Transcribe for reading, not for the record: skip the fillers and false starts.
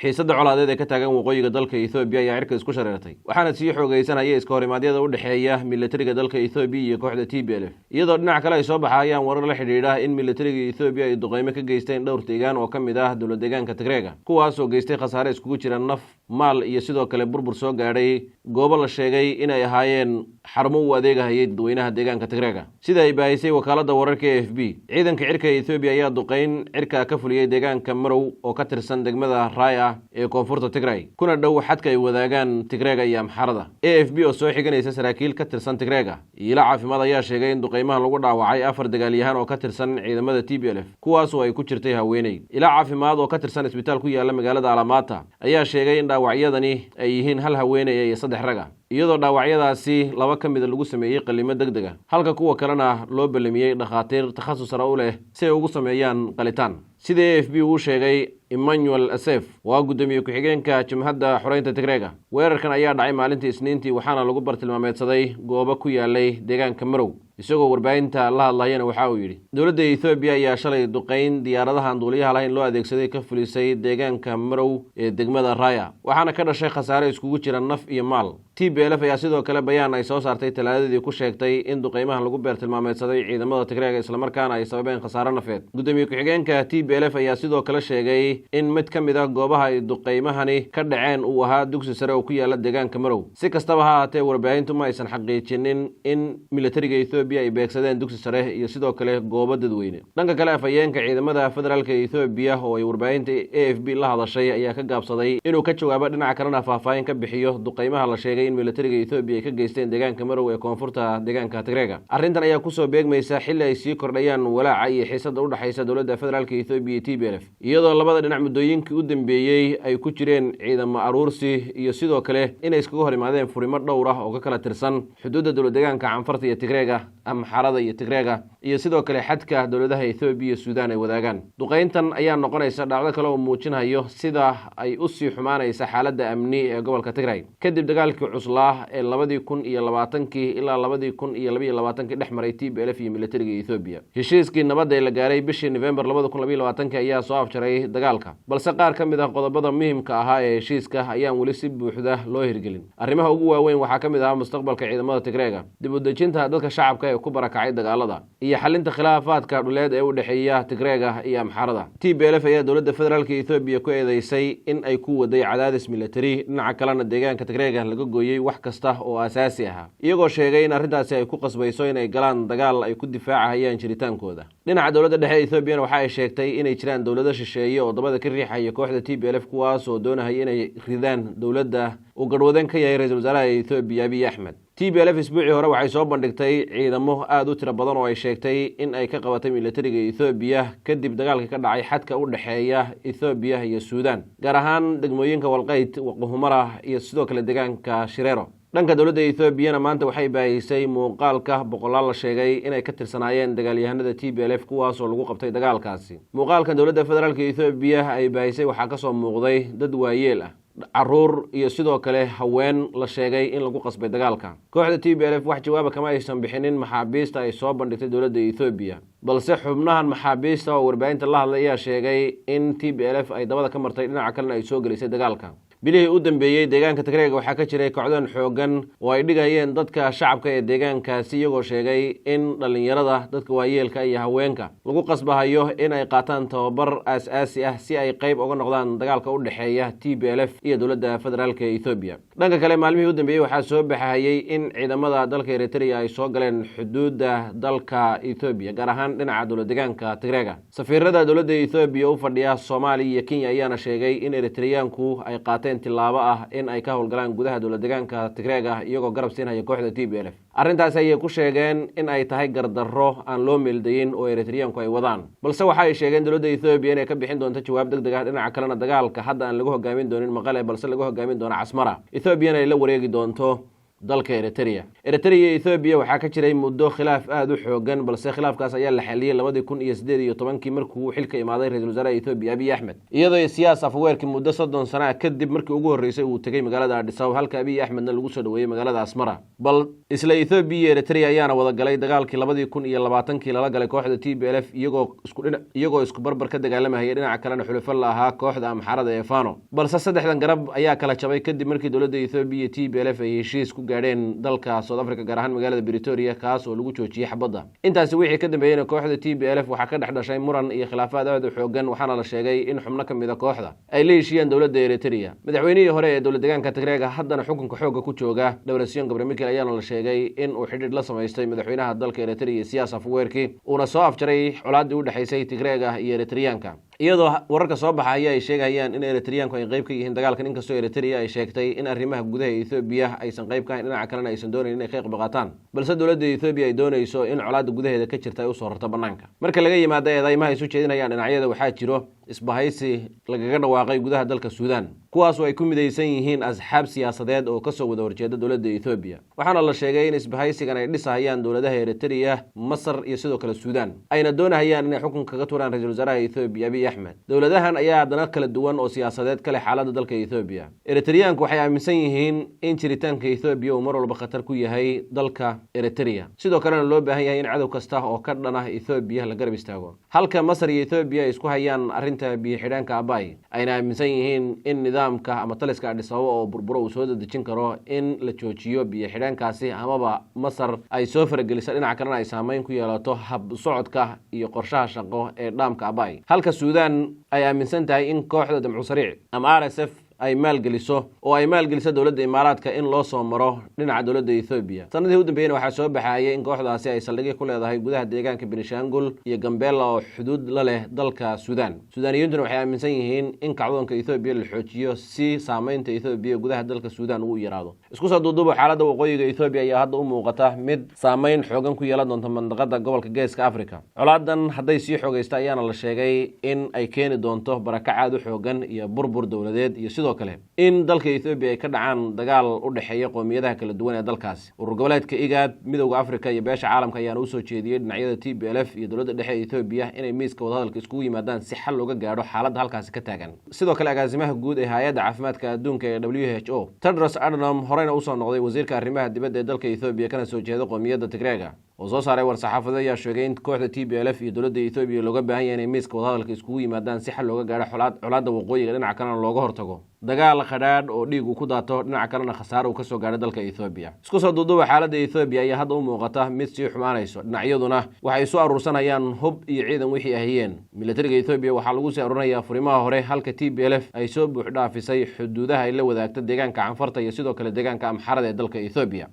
xiisadda colaadeed ee ka taagan waqooyiga dalka Ethiopia ayaa cirka isku shareertay waxaana sii xoogaysanaya iska horimaadyada u dhaxeeya militariga dalka Ethiopia iyo kooxda TPLF iyadoo dhinaca kale ay soo baxayaan warar la xidhiidha in militariga Ethiopia ay duqeymo ka geysteen dhowr deegaan oo ka mid ah dowlad deegaanka Tigreega kuwaas oo geystay khasaare iskugu jira naf maal iyo sidoo kale burbur soo gaadhay goobo la sheegay inay ahaayeen xarumo u adeegahayay dadweynaha deegaanka Tigreega sida ay baahisay wakaaladda wararka AFP ciidanka cirka Ethiopia ayaa duqeyn cirka ka fuliyay deegaanka Marow oo ka tirsan degmada Raya ee koonfurta Tigray kuna dhow xadka ay wadaagaan Tigreega iyo Amxarada AFP oo soo xiganaysa saraakiil ka tirsan Tigreega ila caafimaad ayaa sheegay in duqeymahan lagu dhaawacay 4 dagaalyahan oo ka tirsan ciidamada TPLF kuwaas oo ay ku jirtay haweeney ila caafimaad oo ka tirsan isbitaal ku yaala magaalada Alamata ayaa sheegay in dhaawacyadani ay yihiin hal haweeney iyo 3 rag ah iyadoo dhaawacyadaasi laba ka mid lagu sameeyay qalliimo degdeg ah halka kuwa kalena loo ballamiyay dhakhaatiir takhasus sare u leh si ay ugu sameeyaan qalitaan sida AFP uu sheegay Emmanuel Asef waa gudoomiye ku-xigeenka Jamhadda Xoreynta Tigreega weerarkan ayaa dhacay maalintii Isniintii waxaana lagu bartilmaameedsaday goobo ku yaalay deegaanka Marow isagoo warbaahinta la hadlayana waxa uu yiri dowladda Ethiopia ayaa shalay duqeyn diyaaradaha duuliyaha lahayn loo adeegsaday ka fulisay deegaanka Marow ee degmada Raya waxaana ka dhashay khasaare iskugu jira naf iyo maal TPLF ayaa sidoo kale bayaan ay soo saartay talaadadii ku sheegtay in duqeymahan lagu bartilmaameedsaday ciidamada Tigreega isla markaana ay sababeen khasaare nafeed gudoomiye ku-xigeenka TPLF ayaa sidoo kale sheegay in mid ka mid ah goobaha ay duqeymahani ka dhaceen uu ahaa dugsi sare oo ku yaala deegaanka Marow si kastaba ha ahaatee warbaahintu ma aysan xaqiijinin in militariga Ethiopia ay beegsadeen dugsi sare iyo sidoo kale goobo dadweyne dhanka kale afayeenka ciidamada federaalka Ethiopia oo ay warbaahinta AFP la hadashay ayaa ka gaabsaday inuu ka jawaabo dhinaca kalena faahfaahin ka bixiyo duqeymaha la sheegay in militariga Ethiopia ay ka geysteen deegaanka Marow ee koonfurta deegaanka Tigreega arrintan ayaa ku soo beegmaysa xilli ay sii kordhayaan walaaca iyo xiisadda u dhaxaysa dowladda federaalka Ethiopia iyo TPLF iyadoo labada dhinac muddooyinkii u dambeeyay ay ku jireen ciidamo aruursi iyo sidoo kale inay iskaga hor yimaadeen furimo dhowr ah oo ka kala tirsan xuduudda dowlad deegaanka Canfarta iyo Tigreega Amxarada iyo Tigreega iyo sidoo kale xadka dowladaha Ethiopia iyo Suudaan ay wadaagaan duqeyntan ayaa noqonaysa dhacdo kale oo muujinayo sida ay u sii xumaanaysa xaaladda amni ee gobolka Tigray kadib dagaalkii cuslaa ee 2020 ilaa 2022 dhexmaray TPLF iyo militariga Ethiopia heshiiskii nabadda ee la gaaray bishii November 2022 ayaa soo afjaray dagaalka balse qaar ka mid ah qodobada muhiimka ahaa ee heshiiska ayaan weli si buuxda loo hirgelin arrimaha ugu waaweyn waxaa ka mid ah mustaqbalka ciidamada Tigreega dib u dejinta dadka shacabka ee ku barakacay dagaalada iyo xalinta khilaafaadka dhuleed ee u dhaxeeya Tigreega iyo Amxarada TPLF ayaa dowladda federaalka Ethiopia ku eedeysay in ay ku waday cadaadis militari dhinaca kalena deegaanka Tigreega laga gooyay wax kasta oo asaasi ah iyagoo sheegay in arrintaasi ay ku qasbayso inay galaan dagaal ay ku difaacayaan jiritaankooda dhinaca dowladda dhexe Ethiopia waxa ay sheegtay inay jiraan dowlado shisheeye oo dabada ka riixaya kooxda TPLF kuwaas oo doonaya inay ridaan dowladda uu garwadeen ka yahay ra'iisul wasaaraha Ethiopia Abiy Ahmed TPLF isbuucii hore waxay soo bandhigtay ciidamo aad u tiro badan oo ay sheegtay in ay ka qabatay militariga Ethiopia kadib dagaalkii ka dhacay xadka u dhaxeeya Ethiopia iyo Suudaan gaar ahaan degmooyinka Walqayd Waqooyi iyo sidoo kale deegaanka Shireero dhanka dowladda Ethiopia maanta waxay baahisay muuqaalka boqolaal la sheegay inay ka tirsanaayeen dagaalyahanada TPLF kuwaas oo lagu qabtay dagaalkaasi muuqaalkan dowladda federaalka Ethiopia ay baahisay waxaa ka soo muuqday dad waayeel ah caruur iyo sidoo kale haween la sheegay in lagu qasbay dagaalka kooxda TPLF wax jawaab kama aysan bixinin maxaabiista ay soo bandhigtay dowladda Ethiopia balse xubnahan maxaabiista oo warbaahinta la hadlay ayaa sheegay in TPLF ay dabada ka martay dhinaca kalena ay soo gelisay dagaalka bilihii u dambeeyay deegaanka Tigreega waxaa ka jiray kooxdan xoogan oo ay dhigayeen dadka shacabka ee deegaankaasi iyagoo sheegay in dhalinyarada dadka waayeelka iyo haweenka lagu qasbahayo in ay qaataan tababar aasaasi ah si ay qayb uga noqdaan dagaalka u dhaxeeya TPLF iyo dowladda federaalka Ethiopia dhanka kale maalmihii u dambeeyay waxaa soo baxayay in ciidamada dalka Eritrea ay soo galeen xuduudda dalka Ethiopia gaar ahaan dhinaca dowlad deegaanka Tigreega safiirada dowladda Ethiopia u fadhiya Soomaaliya iyo Kenya ayaana sheegay in Eritreaanku ay tilaabo ah in ay ka howlgalaan gudaha dowlad deegaanka Tigreega iyagoo garab siinaya kooxda TPLF arrintaas ayay ku sheegeen in ay tahay gardarro aan loo meeldayin oo Eritreaanku ay wadaan balse waxa ay sheegeen dowladda Ethiopia inay ka bixin doonto jawaab degdeg ah dhinaca kalena dagaalka hadda aan lagu hogaamin doonin Maqale balse lagu hogaamin doono Casmara Ethiopia ay la wareegi doonto dalka Eritrea iyo Ethiopia waxaa ka jiray muddo khilaaf aad u xoogan balse khilaafkaas ayaa la xaliyay 2018 markii uu xilka imaaday ra'iisul wasaaraha Ethiopia Abiy Ahmed iyadoo siyaas afweerkii muddo 30 sano kadib markii ugu horeysay uu tagay magaalada Addis Ababa halka Abiy Ahmedna lagu soo dhaweeyay magaalada Asmara bal isla Ethiopia iyo Eritrea ayaana wada galay dagaalkii 2020 lala galay kooxda TPLF iyagoo isku barbar ka dagaalamaya dhinaca kalena xulafo la ahaa kooxda Amxaarada ee Fano balse saddexdan garab ayaa kala jabay kadib markii dowladda Ethiopia iyo TPLF ay heshiis ku gaadheen dalka South Africa gaar ahaan magaalada Pretoria kaas oo lagu joojiyay xabadda intaasi wixii ka dambeeyay kooxda TPLF waxa ka dhashay muran iyo khilaafaad aad u xoogan waxaana la sheegay in xubno ka mid ah kooxda ay leeshiyeen dowladda Eritrea madaxweynihii hore ee dowladda deegaanka Tigray haddana xukunka xooga ku jooga Debretsion Gebremichael ayaana la sheegay in uu xidhiidh la sameystay madaxweynaha dalka Eritrea siyaas afweerkii uuna soo afjaray colaadii u dhaxaysay Tigray iyo Eritreanka iyadoo wararka soo baxaya ay sheegayaan in Eritreanku ay qayb ka yihiin dagaalkan inkastoo Eritrea ay sheegtay in arrimaha gudaha Ethiopia aysan qayb ka ahayn dhinaca kalena aysan doonayn inay qayb qaataan balse dowladda Ethiopia ay doonayso in colaadda gudaheeda ka jirta ay u soo rarto banaanka marka laga yimaado eedeymaha isu jeedinayaan dhinacyada waxaa jiro isbahaysi lagaga dhawaaqay gudaha dalka Suudaan kuwaas oo ay ku midaysan yihiin asxaab siyaasadeed oo ka soo wada horjeeda dowladda Ethiopia waxaana la sheegay in isbahaysigan ay dhisayaan dowladaha Eritrea Masar iyo sidoo kale Suudaan ayna doonayaan inay xukunka kaga turaan ra'iisul wasaaraha Ethiopia Abiy Ahmed dowladahan ayaa haddana kala duwan oo siyaasadeed kale xaaladda dalka Ethiopia Eritreanku waxay aaminsan yihiin in jiritaanka Ethiopia uu mar walba khatar ku yahay dalka Eritrea sidoo kalena loo baahan yahay in cadow kasta oo ka dhan ah Ethiopia la garab istaago halka Masar iyo Ethiopia ay isku hayaan arrinta biyo xidhaanka Abay ayna aaminsan yihiin in nidaamka ama taliska Addis Ababa oo burburo uu soo dadejin karo in la joojiyo biyo xidhaankaasi amaba Masar ay soo farageliso dhinaca kalena ay saameyn ku yeelato hab socodka iyo qorshaha shaqo ee dhaamka Abay halka Suudaan ay aaminsan tahay in kooxda Damcu Sariic ama RSF ay maalgeliso dowladda Imaaraadka in loo soo maro dhinaca dowladda Ethiopia sanadii u dambeeyay waxaa soo baxayay in kooxdaasi ay saldhig ku leedahay gudaha deegaanka Benishangul iyo Gambela oo xuduud la leh dalka Suudaan Suudaaniyintuna waxay aaminsan yihiin in kacdoonka Ethiopia la xoojiyo si saameynta Ethiopia gudaha dalka Suudaan uu yaraado isku soo duuduub xaaladda waqooyiga Ethiopia ayaa hadda u muuqata mid saameyn xoogan ku yeelan doonta mandaqada gobolka Geeska Afrika colaadan hadday sii xoogaysta ayaana la sheegay in ay keeni doonto barakacaad u xoogan iyo burbur dowladeed iyo kale in dalka Ethiopia ay ka dhacaan dagaal u dhaxeeya qoomiyadaha kala duwan ee dalkaasi urur goboleedka IGAD midowga Afrika iyo beesha caalamka ayaana u soo jeediyay dhinacyada TPLF iyo dowladda dhexe ee Ethiopia inay miiska wadahadalka iskugu yimaadaan si xal looga gaadho xaaladda halkaasi ka taagan sidoo kale agaasimaha guud ee hay'adda caafimaadka adduunka ee WHO Tedros Adhanom horeyna u soo noqday wasiirka arrimaha dibadda ee dalka Ethiopia kana soo jeeda qoomiyadda Tigray oo soo saaray war-saxaafadeed ayaa sheegay in kooxda TPLF iyo dowladda Ethiopia looga baahan yahay inay miiska wadahadalka iskugu yimaadaan si xal looga gaadho colaadda waqooyiga dhinaca kalena looga hortago dagaal khadhaadh oo dhiig ku daato dhinaca kalena khasaaro ka soo gaadhay dalka Ethiopia isku soo duuduub xaaladda Ethiopia ayaa hadda u muuqata mid sii xumaanayso dhinacyaduna waxay soo urursanayaan hub iyo ciidan wixii ahayeen militariga Ethiopia waxaa lagu soo ururinayaa furimaha hore halka TPLF ay soo buux dhaafisay xuduudaha ay la wadaagta deegaanka Canfarta iyo sidoo kale deegaanka Amxaarada ee dalka Ethiopia